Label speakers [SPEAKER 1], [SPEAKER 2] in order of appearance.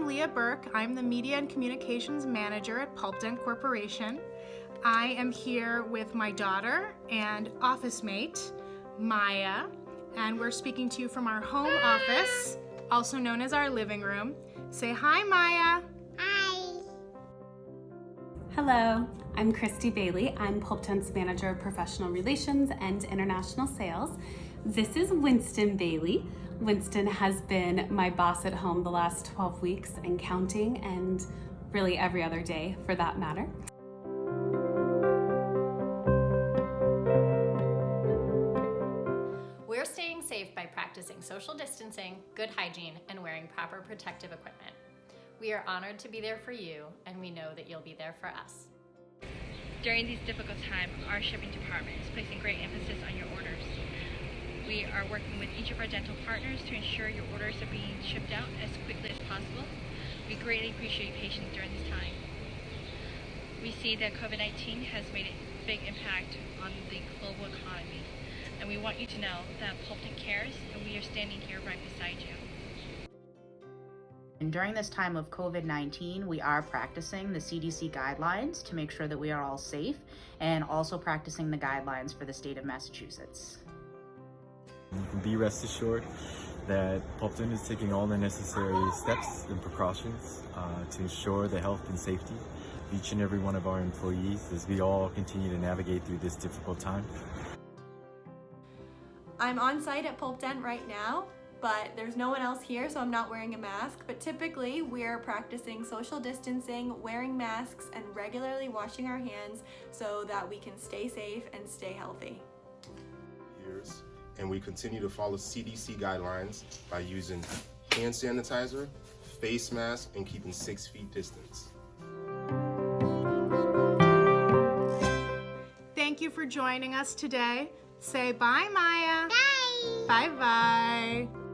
[SPEAKER 1] LEAH BERK. I'm the Media and Communications Manager at Pulpdent Corporation. I am here with my daughter and office mate, Maya, and we're speaking to you from our home office, also known as our living room. Say hi, Maya.
[SPEAKER 2] Hi.
[SPEAKER 3] Hello, I'm Christy Bailey. I'm Pulpdent's Manager of Professional Relations and International Sales. This is Winston Bailey. Winston has been my boss at home the last 12 weeks and counting, and really every other day for that matter.
[SPEAKER 4] We're staying safe by practicing social distancing, good hygiene, and wearing proper protective equipment. We are honored to be there for you, and we know that you'll be there for us.
[SPEAKER 5] During these difficult times, our shipping department is placing great emphasis on your orders. We are working with each of our dental partners to ensure your orders are being shipped out as quickly as possible. We greatly appreciate your patience during this time. We see that COVID-19 has made a big impact on the global economy, and we want you to know that Pulpdent cares, and we are standing here right beside you.
[SPEAKER 6] And during this time of COVID-19, we are practicing the CDC guidelines to make sure that we are all safe, and also practicing the guidelines for the state of Massachusetts.
[SPEAKER 7] You can be rest assured that Pulpdent is taking all the necessary steps and precautions to ensure the health and safety of each and every one of our employees as we all continue to navigate through this difficult time.
[SPEAKER 2] I'm on site at Pulpdent right now, but there's no one else here, so I'm not wearing a mask. But typically, we're practicing social distancing, wearing masks, and regularly washing our hands so that we can stay safe and stay healthy.
[SPEAKER 8] And we continue to follow CDC guidelines by using hand sanitizer, face mask, and keeping 6 feet distance.
[SPEAKER 1] Thank you for joining us today. Say bye, Maya.
[SPEAKER 2] Bye.
[SPEAKER 1] Bye-bye.